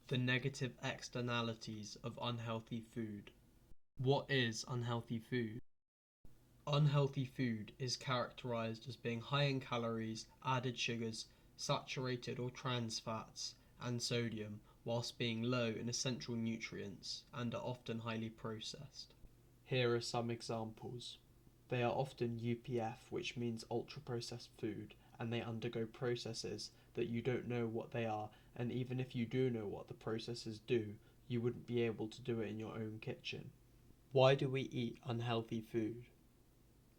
The negative externalities of unhealthy food. What is unhealthy food? Unhealthy food is characterized as being high in calories, added sugars, saturated or trans fats, and sodium, whilst being low in essential nutrients and are often highly processed. Here are some examples. They are often UPF, which means ultra processed food, and they undergo processes that you don't know what they are, and even if you do know what the processes do, you wouldn't be able to do it in your own kitchen. Why do we eat unhealthy food?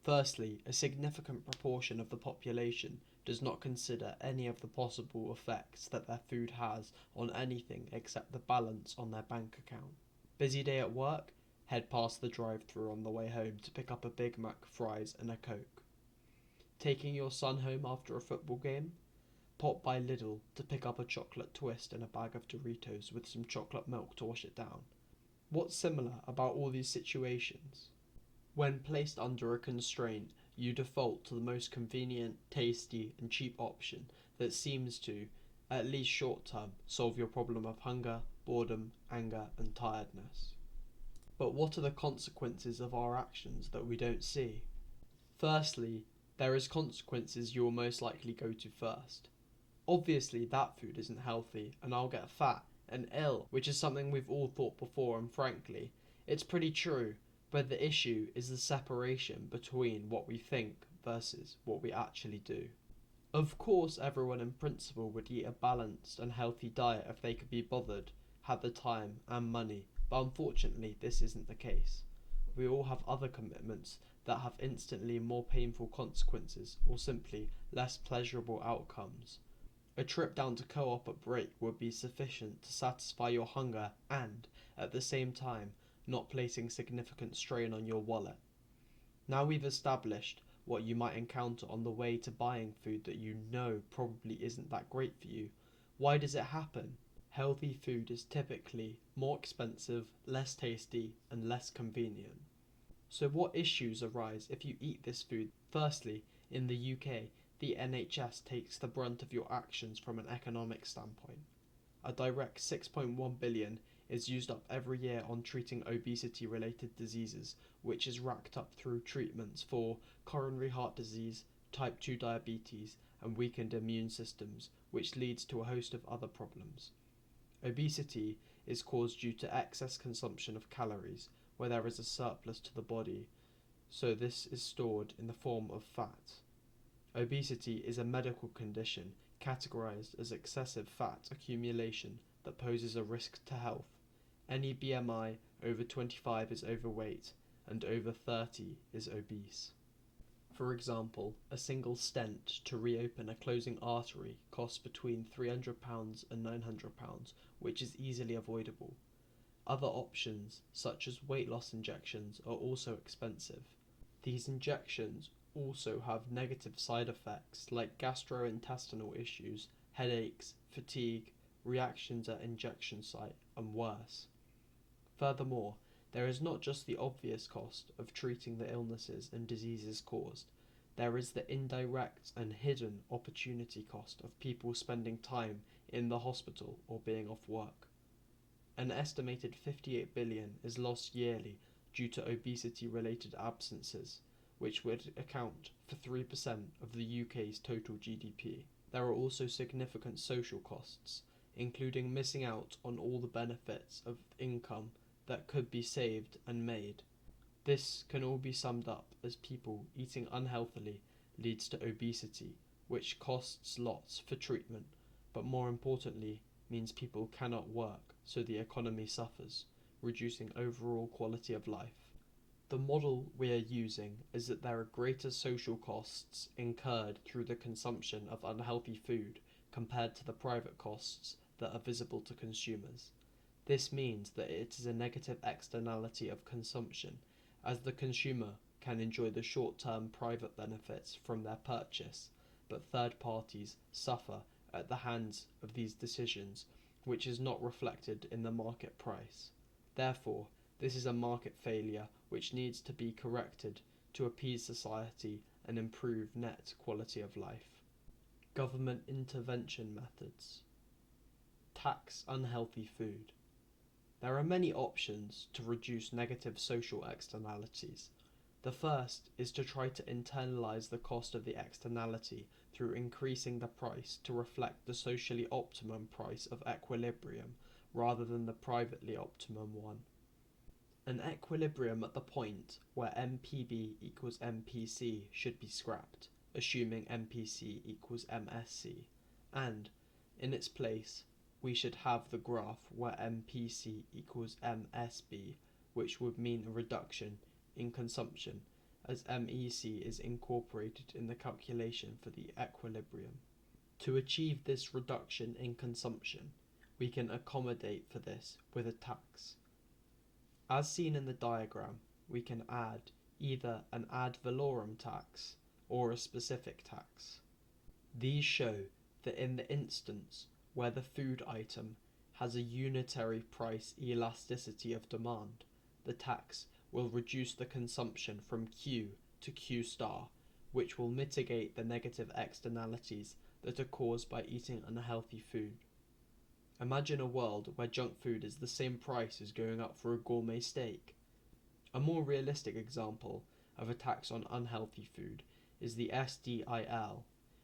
Firstly, a significant proportion of the population does not consider any of the possible effects that their food has on anything except the balance on their bank account. Busy day at work? Head past the drive-thru on the way home to pick up a Big Mac, fries and a Coke. Taking your son home after a football game? Pop by Lidl to pick up a chocolate twist and a bag of Doritos with some chocolate milk to wash it down. What's similar about all these situations? When placed under a constraint, you default to the most convenient, tasty, and cheap option that seems to, at least short term, solve your problem of hunger, boredom, anger, and tiredness. But what are the consequences of our actions that we don't see? Firstly, there is consequences you will most likely go to first. Obviously, that food isn't healthy, and I'll get fat and ill, which is something we've all thought before, and frankly, it's pretty true. But the issue is the separation between what we think versus what we actually do. Of course, everyone in principle would eat a balanced and healthy diet if they could be bothered, had the time and money, but unfortunately, this isn't the case. We all have other commitments that have instantly more painful consequences or simply less pleasurable outcomes. A trip down to Co-op at break would be sufficient to satisfy your hunger and, at the same time, not placing significant strain on your wallet. Now we've established what you might encounter on the way to buying food that you know probably isn't that great for you. Why does it happen? Healthy food is typically more expensive, less tasty, and less convenient. So what issues arise if you eat this food? Firstly, in the UK, the NHS takes the brunt of your actions from an economic standpoint. A direct 6.1 billion is used up every year on treating obesity-related diseases, which is racked up through treatments for coronary heart disease, type 2 diabetes, and weakened immune systems, which leads to a host of other problems. Obesity is caused due to excess consumption of calories, where there is a surplus to the body, so this is stored in the form of fat. Obesity is a medical condition categorized as excessive fat accumulation that poses a risk to health. Any BMI over 25 is overweight, and over 30 is obese. For example, a single stent to reopen a closing artery costs between £300 and £900, which is easily avoidable. Other options, such as weight loss injections, are also expensive. These injections also have negative side effects like gastrointestinal issues, headaches, fatigue, reactions at injection site, and worse. Furthermore, there is not just the obvious cost of treating the illnesses and diseases caused, there is the indirect and hidden opportunity cost of people spending time in the hospital or being off work. An estimated 58 billion is lost yearly due to obesity-related absences, which would account for 3% of the UK's total GDP. There are also significant social costs, including missing out on all the benefits of income that could be saved and made. This can all be summed up as people eating unhealthily leads to obesity, which costs lots for treatment, but more importantly means people cannot work, so the economy suffers, reducing overall quality of life. The model we are using is that there are greater social costs incurred through the consumption of unhealthy food compared to the private costs that are visible to consumers. This means that it is a negative externality of consumption, as the consumer can enjoy the short-term private benefits from their purchase, but third parties suffer at the hands of these decisions, which is not reflected in the market price. Therefore, this is a market failure which needs to be corrected to appease society and improve net quality of life. Government intervention methods. Tax unhealthy food. There are many options to reduce negative social externalities. The first is to try to internalize the cost of the externality through increasing the price to reflect the socially optimum price of equilibrium rather than the privately optimum one. An equilibrium at the point where MPB equals MPC should be scrapped, assuming MPC equals MSC, and, in its place, we should have the graph where MPC equals MSB, which would mean a reduction in consumption, as MEC is incorporated in the calculation for the equilibrium. To achieve this reduction in consumption, we can accommodate for this with a tax. As seen in the diagram, we can add either an ad valorem tax or a specific tax. These show that in the instance where the food item has a unitary price elasticity of demand, the tax will reduce the consumption from Q to Q star, which will mitigate the negative externalities that are caused by eating unhealthy food. Imagine a world where junk food is the same price as going up for a gourmet steak. A more realistic example of a tax on unhealthy food is the SDIL,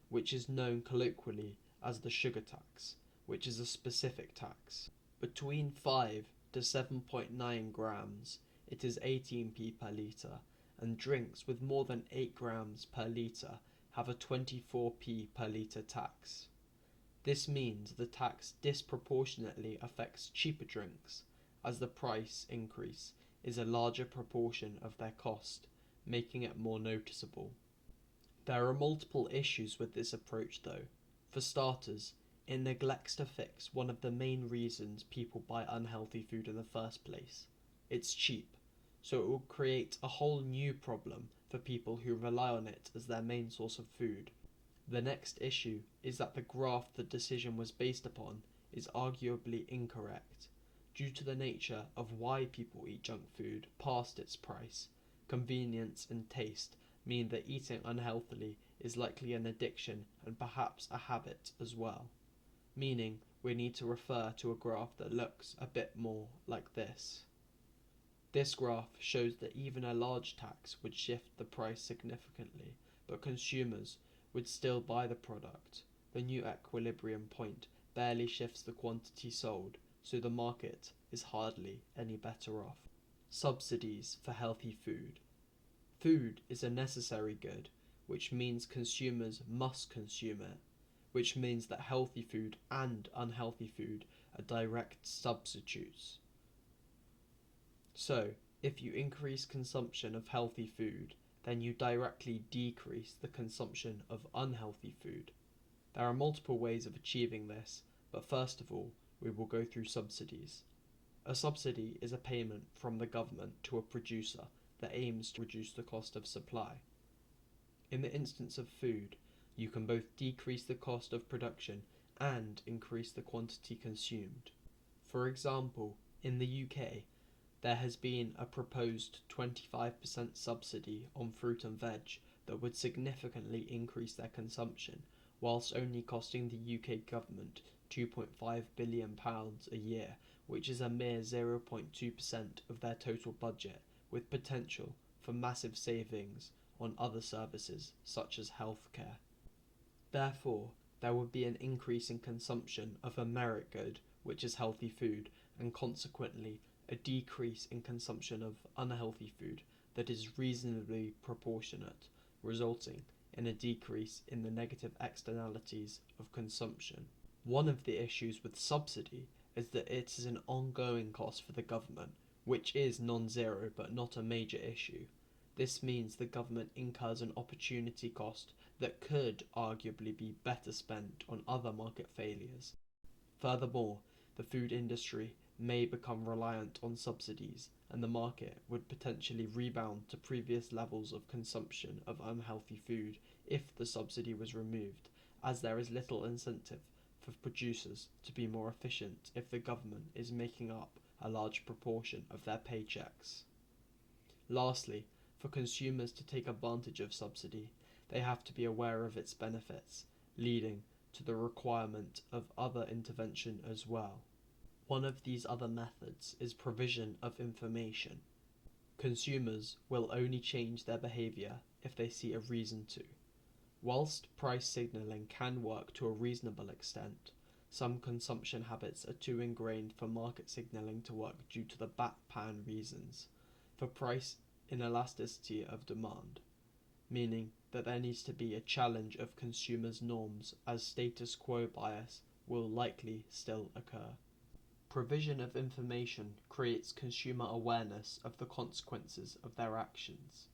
which is known colloquially as the sugar tax, which is a specific tax. Between 5 to 7.9 grams, it is 18p per litre, and drinks with more than 8 grams per litre have a 24p per litre tax. This means the tax disproportionately affects cheaper drinks, as the price increase is a larger proportion of their cost, making it more noticeable. There are multiple issues with this approach though. For starters, it neglects to fix one of the main reasons people buy unhealthy food in the first place. It's cheap, so it will create a whole new problem for people who rely on it as their main source of food. The next issue is that the graph the decision was based upon is arguably incorrect. Due to the nature of why people eat junk food past its price, convenience and taste mean that eating unhealthily is likely an addiction and perhaps a habit as well, meaning we need to refer to a graph that looks a bit more like this. This graph shows that even a large tax would shift the price significantly, but consumers would still buy the product. The new equilibrium point barely shifts the quantity sold, so the market is hardly any better off. Subsidies for healthy food. Food is a necessary good, which means consumers must consume it, which means that healthy food and unhealthy food are direct substitutes. So, if you increase consumption of healthy food, then you directly decrease the consumption of unhealthy food. There are multiple ways of achieving this, but first of all, we will go through subsidies. A subsidy is a payment from the government to a producer that aims to reduce the cost of supply. In the instance of food, you can both decrease the cost of production and increase the quantity consumed. For example, in the UK, there has been a proposed 25% subsidy on fruit and veg that would significantly increase their consumption, whilst only costing the UK government £2.5 billion a year, which is a mere 0.2% of their total budget, with potential for massive savings on other services such as healthcare. Therefore, there would be an increase in consumption of a merit good, which is healthy food, and consequently a decrease in consumption of unhealthy food that is reasonably proportionate, resulting in a decrease in the negative externalities of consumption. One of the issues with subsidy is that it is an ongoing cost for the government, which is non-zero but not a major issue. This means the government incurs an opportunity cost that could arguably be better spent on other market failures. Furthermore, the food industry may become reliant on subsidies, and the market would potentially rebound to previous levels of consumption of unhealthy food if the subsidy was removed, as there is little incentive for producers to be more efficient if the government is making up a large proportion of their paychecks. Lastly, for consumers to take advantage of subsidy, they have to be aware of its benefits, leading to the requirement of other intervention as well. One of these other methods is provision of information. Consumers will only change their behaviour if they see a reason to. Whilst price signalling can work to a reasonable extent, some consumption habits are too ingrained for market signalling to work due to the bat-pan reasons for price inelasticity of demand, meaning that there needs to be a challenge of consumers' norms as status quo bias will likely still occur. Provision of information creates consumer awareness of the consequences of their actions.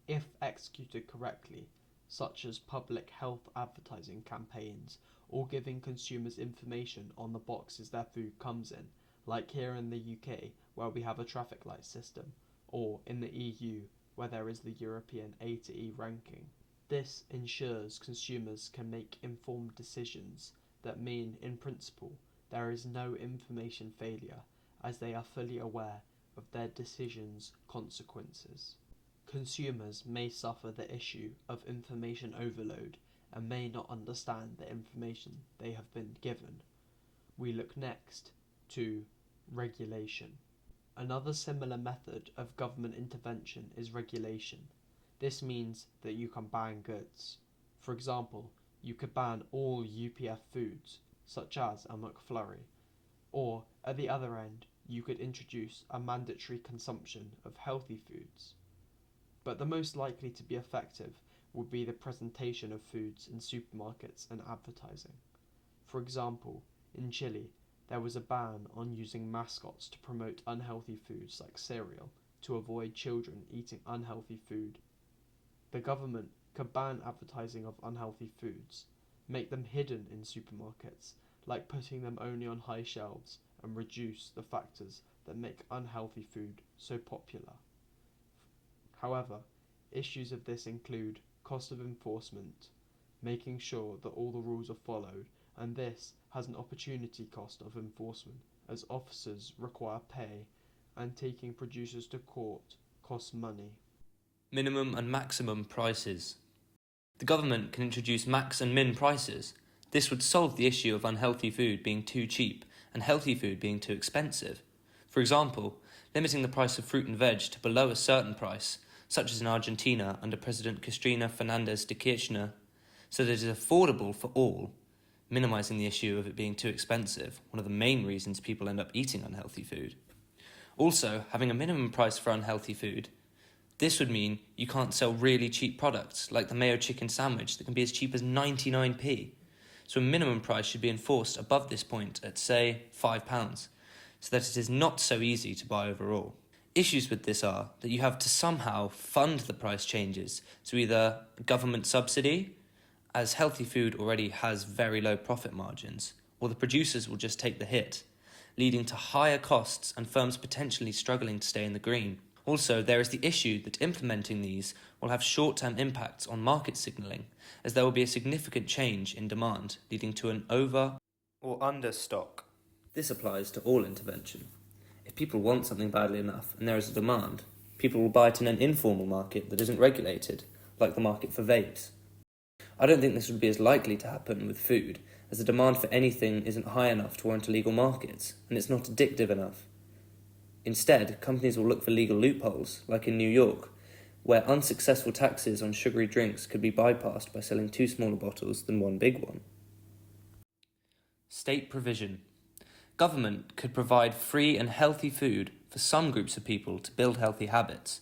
If executed correctly, such as public health advertising campaigns or giving consumers information on the boxes their food comes in, like here in the UK where we have a traffic light system, or in the EU where there is the European A to E ranking. This ensures consumers can make informed decisions that mean, in principle, there is no information failure as they are fully aware of their decisions' consequences. Consumers may suffer the issue of information overload and may not understand the information they have been given. We look next to regulation. Another similar method of government intervention is regulation. This means that you can ban goods. For example, you could ban all UPF foods, such as a McFlurry, or at the other end, you could introduce a mandatory consumption of healthy foods. But the most likely to be effective would be the presentation of foods in supermarkets and advertising. For example, in Chile, there was a ban on using mascots to promote unhealthy foods like cereal to avoid children eating unhealthy food. The government could ban advertising of unhealthy foods, make them hidden in supermarkets, like putting them only on high shelves, and reduce the factors that make unhealthy food so popular. However, issues of this include cost of enforcement, making sure that all the rules are followed, and this has an opportunity cost of enforcement as officers require pay and taking producers to court costs money. Minimum and maximum prices. The government can introduce max and min prices. This would solve the issue of unhealthy food being too cheap and healthy food being too expensive. For example, limiting the price of fruit and veg to below a certain price, such as in Argentina under President Cristina Fernández de Kirchner, so that it is affordable for all, minimising the issue of it being too expensive, one of the main reasons people end up eating unhealthy food. Also, having a minimum price for unhealthy food. This would mean you can't sell really cheap products, like the mayo chicken sandwich that can be as cheap as 99p. So a minimum price should be enforced above this point at, say, £5, so that it is not so easy to buy overall. Issues with this are that you have to somehow fund the price changes, so either government subsidy, as healthy food already has very low profit margins, or the producers will just take the hit, leading to higher costs and firms potentially struggling to stay in the green. Also, there is the issue that implementing these will have short-term impacts on market signalling, as there will be a significant change in demand, leading to an over or under stock. This applies to all intervention. If people want something badly enough and there is a demand, people will buy it in an informal market that isn't regulated, like the market for vapes. I don't think this would be as likely to happen with food, as the demand for anything isn't high enough to warrant illegal markets, and it's not addictive enough. Instead, companies will look for legal loopholes, like in New York, where unsuccessful taxes on sugary drinks could be bypassed by selling 2 smaller bottles than 1 big one. State provision. Government could provide free and healthy food for some groups of people to build healthy habits.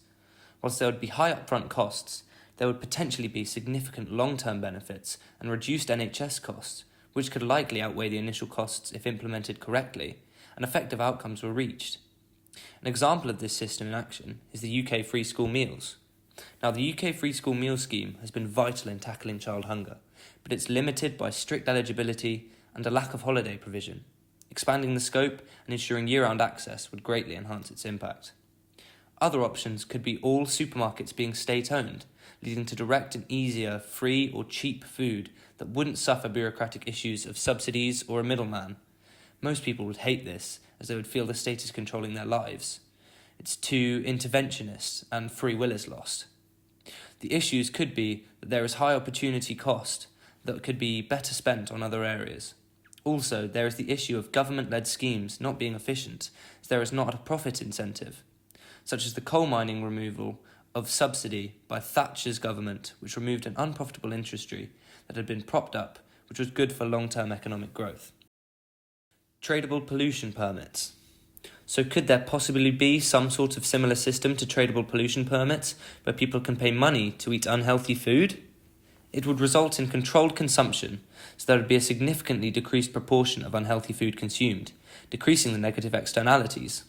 Whilst there would be high upfront costs, there would potentially be significant long-term benefits and reduced NHS costs, which could likely outweigh the initial costs if implemented correctly, and effective outcomes were reached. An example of this system in action is the UK free school meals. Now, the UK free school meal scheme has been vital in tackling child hunger, but it's limited by strict eligibility and a lack of holiday provision. Expanding the scope and ensuring year-round access would greatly enhance its impact. Other options could be all supermarkets being state-owned, leading to direct and easier free or cheap food that wouldn't suffer bureaucratic issues of subsidies or a middleman. Most people would hate this, as they would feel the state is controlling their lives. It's too interventionist and free will is lost. The issues could be that there is high opportunity cost, that could be better spent on other areas. Also, there is the issue of government-led schemes not being efficient, as there is not a profit incentive, such as the coal mining removal of subsidy by Thatcher's government, which removed an unprofitable industry that had been propped up, which was good for long-term economic growth. Tradable pollution permits. So could there possibly be some sort of similar system to tradable pollution permits, where people can pay money to eat unhealthy food? It would result in controlled consumption, so there would be a significantly decreased proportion of unhealthy food consumed, decreasing the negative externalities.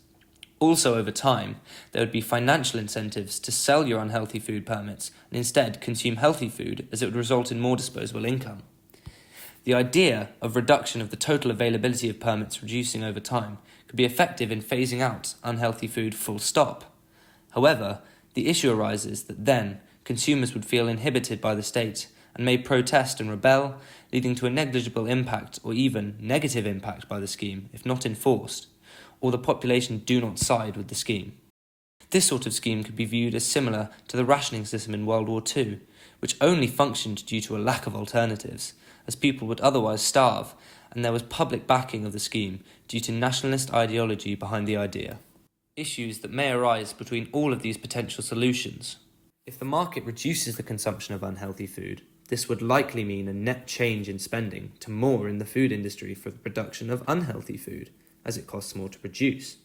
Also, over time, there would be financial incentives to sell your unhealthy food permits and instead consume healthy food, as it would result in more disposable income. The idea of reduction of the total availability of permits reducing over time could be effective in phasing out unhealthy food full stop. However, the issue arises that then consumers would feel inhibited by the state and may protest and rebel, leading to a negligible impact or even negative impact by the scheme if not enforced, or the population do not side with the scheme. This sort of scheme could be viewed as similar to the rationing system in World War II, which only functioned due to a lack of alternatives, as people would otherwise starve, and there was public backing of the scheme due to nationalist ideology behind the idea. Issues that may arise between all of these potential solutions. If the market reduces the consumption of unhealthy food, this would likely mean a net change in spending to more in the food industry for the production of unhealthy food, as it costs more to produce.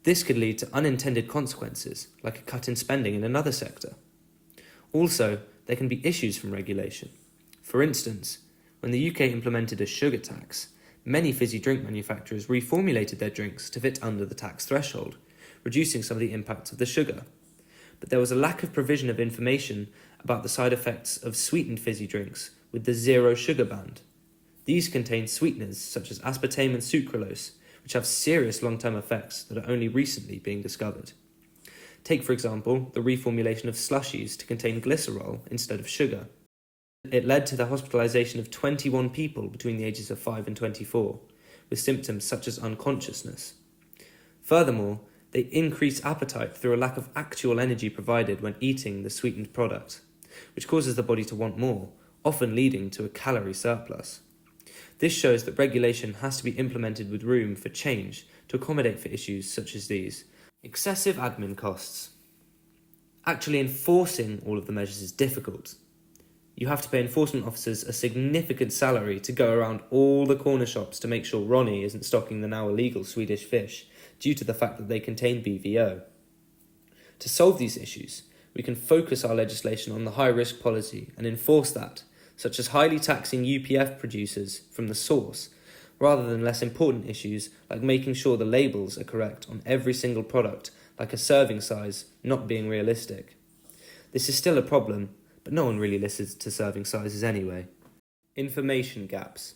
This could lead to unintended consequences, like a cut in spending in another sector. Also, there can be issues from regulation. For instance, when the UK implemented a sugar tax, many fizzy drink manufacturers reformulated their drinks to fit under the tax threshold, reducing some of the impacts of the sugar. But there was a lack of provision of information about the side effects of sweetened fizzy drinks with the zero sugar band. These contain sweeteners such as aspartame and sucralose, which have serious long-term effects that are only recently being discovered. Take, for example, the reformulation of slushies to contain glycerol instead of sugar. It led to the hospitalisation of 21 people between the ages of 5 and 24, with symptoms such as unconsciousness. Furthermore, they increase appetite through a lack of actual energy provided when eating the sweetened product, which causes the body to want more, often leading to a calorie surplus. This shows that regulation has to be implemented with room for change to accommodate for issues such as these. Excessive admin costs. Actually enforcing all of the measures is difficult. You have to pay enforcement officers a significant salary to go around all the corner shops to make sure Ronnie isn't stocking the now illegal Swedish fish due to the fact that they contain BVO. To solve these issues, we can focus our legislation on the high-risk policy and enforce that, such as highly taxing UPF producers from the source, rather than less important issues like making sure the labels are correct on every single product, like a serving size not being realistic. This is still a problem, but no one really listens to serving sizes anyway. Information gaps.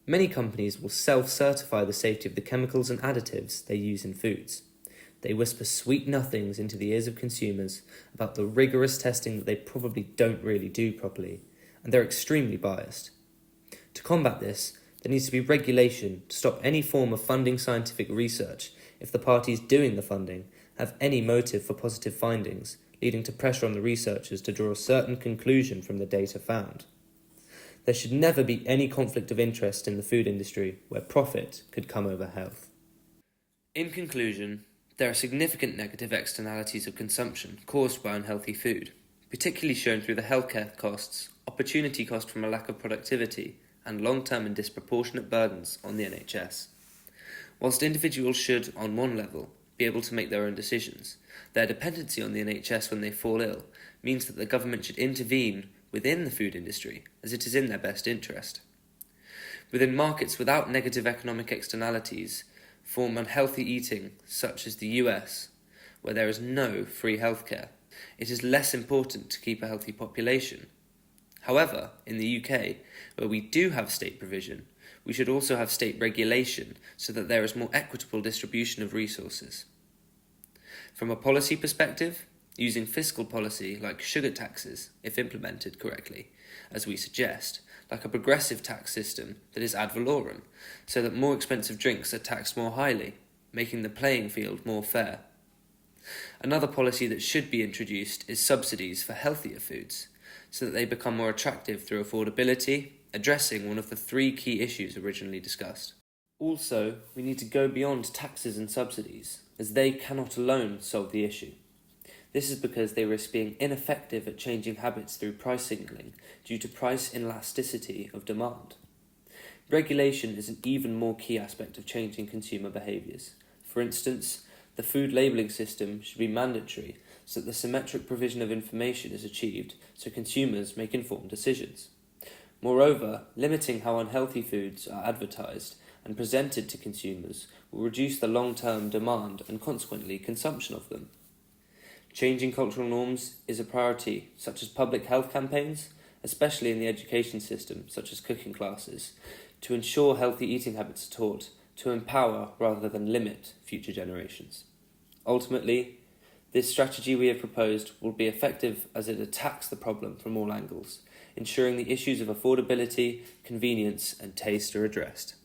Many companies will self-certify the safety of the chemicals and additives they use in foods. They whisper sweet nothings into the ears of consumers about the rigorous testing that they probably don't really do properly, and they're extremely biased. To combat this, there needs to be regulation to stop any form of funding scientific research if the parties doing the funding have any motive for positive findings, leading to pressure on the researchers to draw a certain conclusion from the data found. There should never be any conflict of interest in the food industry where profit could come over health. In conclusion, there are significant negative externalities of consumption caused by unhealthy food, particularly shown through the healthcare costs, opportunity cost from a lack of productivity, and long-term and disproportionate burdens on the NHS. Whilst individuals should, on one level, be able to make their own decisions, their dependency on the NHS when they fall ill means that the government should intervene within the food industry as it is in their best interest. Within markets without negative economic externalities, form unhealthy eating, such as the US, where there is no free healthcare, it is less important to keep a healthy population. However, in the UK, where we do have state provision, we should also have state regulation so that there is more equitable distribution of resources. From a policy perspective, using fiscal policy like sugar taxes, if implemented correctly, as we suggest, like a progressive tax system that is ad valorem, so that more expensive drinks are taxed more highly, making the playing field more fair. Another policy that should be introduced is subsidies for healthier foods, so that they become more attractive through affordability, addressing one of the three key issues originally discussed. Also, we need to go beyond taxes and subsidies, as they cannot alone solve the issue. This is because they risk being ineffective at changing habits through price signalling due to price inelasticity of demand. Regulation is an even more key aspect of changing consumer behaviours. For instance, the food labelling system should be mandatory so that the symmetric provision of information is achieved so consumers make informed decisions. Moreover, limiting how unhealthy foods are advertised and presented to consumers will reduce the long-term demand and consequently consumption of them. Changing cultural norms is a priority, such as public health campaigns, especially in the education system, such as cooking classes, to ensure healthy eating habits are taught, to empower rather than limit future generations. Ultimately, this strategy we have proposed will be effective as it attacks the problem from all angles, ensuring the issues of affordability, convenience, and taste are addressed.